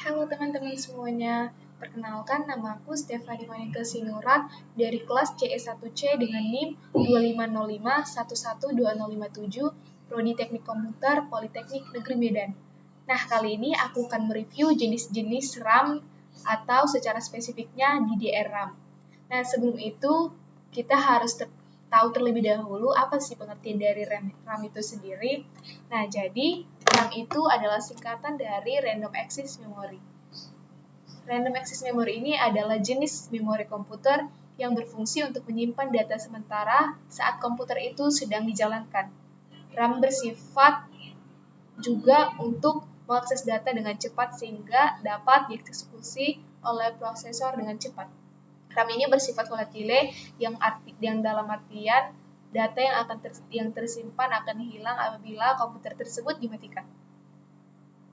Halo teman-teman semuanya, perkenalkan nama aku Stefani Monika Sinurat dari kelas CE1C dengan NIM 2505112057, Prodi Teknik Komputer, Politeknik Negeri Medan. Nah, kali ini aku akan mereview jenis-jenis RAM atau secara spesifiknya DDR RAM. Nah, sebelum itu kita harus tahu terlebih dahulu apa sih pengertian dari RAM itu sendiri. Nah, jadi RAM itu adalah singkatan dari Random Access Memory. Random Access Memory ini adalah jenis memori komputer yang berfungsi untuk menyimpan data sementara saat komputer itu sedang dijalankan. RAM bersifat juga untuk mengakses data dengan cepat sehingga dapat dieksekusi oleh prosesor dengan cepat. RAM ini bersifat volatile yang dalam artian data yang tersimpan akan hilang apabila komputer tersebut dimatikan.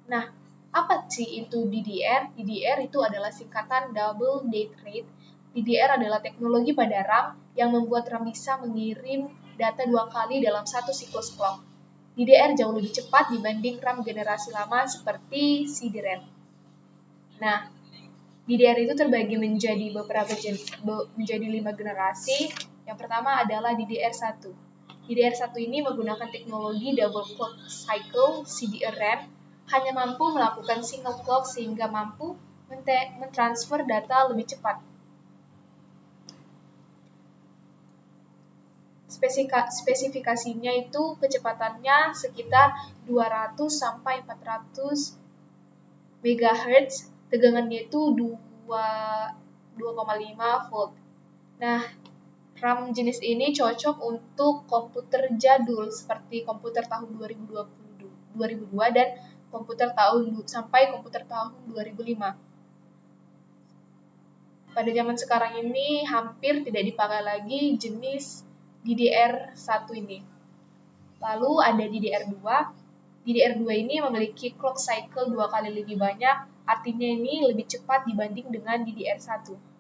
Nah, apa sih itu DDR? DDR itu adalah singkatan Double Date Rate. DDR adalah teknologi pada RAM yang membuat RAM bisa mengirim data 2 kali dalam satu siklus clock. DDR jauh lebih cepat dibanding RAM generasi lama seperti CD-RAM. Nah, DDR itu terbagi menjadi menjadi 5 generasi. Yang pertama adalah DDR1. DDR1 ini menggunakan teknologi double clock cycle CDRAM, hanya mampu melakukan single clock sehingga mampu mentransfer data lebih cepat. Spesifikasinya itu kecepatannya sekitar 200 sampai 400 MHz, tegangannya itu 2,5 volt. Nah, RAM jenis ini cocok untuk komputer jadul seperti komputer tahun 2002 dan komputer komputer tahun 2005. Pada zaman sekarang ini hampir tidak dipakai lagi jenis DDR1 ini. Lalu ada DDR2. DDR2 ini memiliki clock cycle 2 kali lebih banyak, artinya ini lebih cepat dibanding dengan DDR1.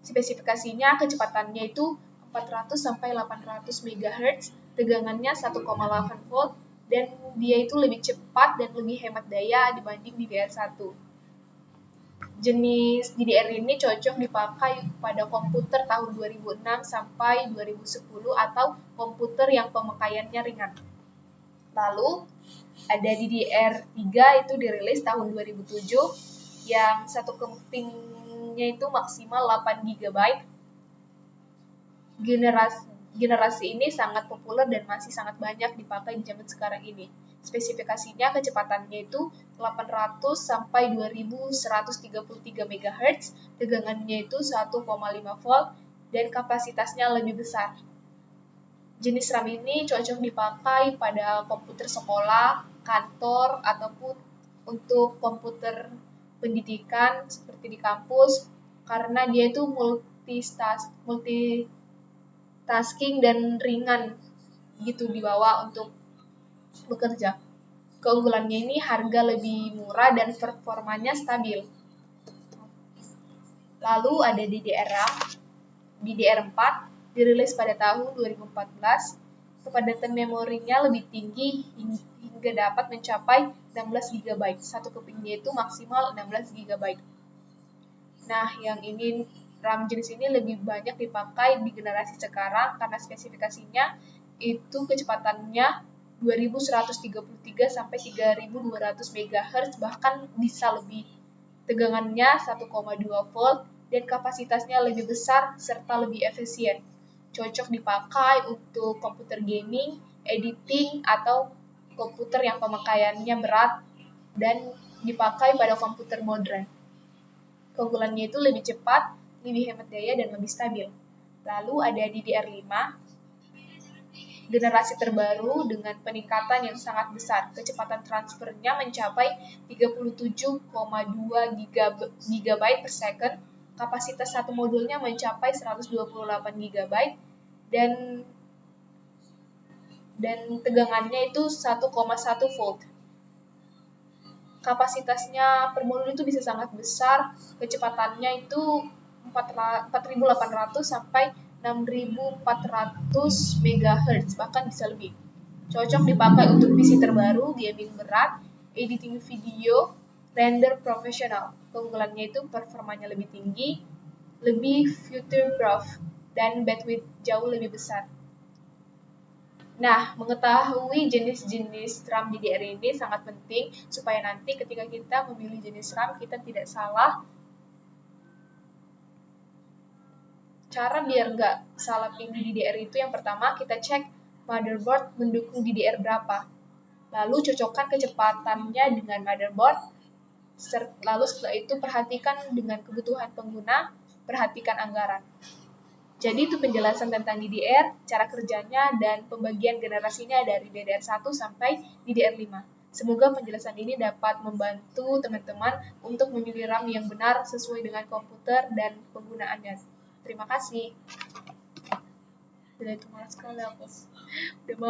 Spesifikasinya kecepatannya itu 400 sampai 800 MHz, tegangannya 1,8 volt, dan dia itu lebih cepat dan lebih hemat daya dibanding DDR1. Jenis DDR ini cocok dipakai pada komputer tahun 2006 sampai 2010 atau komputer yang pemakaiannya ringan. Lalu ada DDR3 itu dirilis tahun 2007 yang satu kepingnya itu maksimal 8 GB. Generasi ini sangat populer dan masih sangat banyak dipakai di zaman sekarang ini. Spesifikasinya kecepatannya itu 800 sampai 2133 MHz, tegangannya itu 1,5 volt dan kapasitasnya lebih besar. Jenis RAM ini cocok dipakai pada komputer sekolah, kantor, ataupun untuk komputer pendidikan seperti di kampus karena dia itu multitasking dan ringan gitu dibawa untuk bekerja. Keunggulannya ini harga lebih murah dan performanya stabil. Lalu ada DDR4 dirilis pada tahun 2014, kepadatan memorinya lebih tinggi hingga dapat mencapai 16 GB. Satu kepingnya itu maksimal 16 GB. Nah, RAM jenis ini lebih banyak dipakai di generasi sekarang karena spesifikasinya itu kecepatannya 2133 sampai 3200 MHz, bahkan bisa lebih. Tegangannya 1,2 volt dan kapasitasnya lebih besar serta lebih efisien. Cocok dipakai untuk komputer gaming, editing, atau komputer yang pemakaiannya berat dan dipakai pada komputer modern. Keunggulannya itu lebih cepat, lebih hemat daya, dan lebih stabil. Lalu ada DDR5, generasi terbaru dengan peningkatan yang sangat besar. Kecepatan transfernya mencapai 37,2 GB per second. Kapasitas satu modulnya mencapai 128 GB dan tegangannya itu 1,1 volt. Kapasitasnya per modul itu bisa sangat besar, kecepatannya itu 4.800 sampai 6.400 MHz, bahkan bisa lebih. Cocok dipakai untuk PC terbaru, gaming berat, editing video, render profesional. Keunggulannya itu performanya lebih tinggi, lebih future-proof, dan bandwidth jauh lebih besar. Nah, mengetahui jenis-jenis RAM DDR ini sangat penting supaya nanti ketika kita memilih jenis RAM kita tidak salah. Cara biar nggak salah pilih DDR itu yang pertama kita cek motherboard mendukung DDR berapa. Lalu cocokkan kecepatannya dengan motherboard. Lalu setelah itu perhatikan dengan kebutuhan pengguna, perhatikan anggaran. Jadi itu penjelasan tentang DDR, cara kerjanya, dan pembagian generasinya dari DDR1 sampai DDR5. Semoga penjelasan ini dapat membantu teman-teman untuk memilih RAM yang benar sesuai dengan komputer dan penggunaannya. Terima kasih. Udah itu malas sekali aku. Udah mau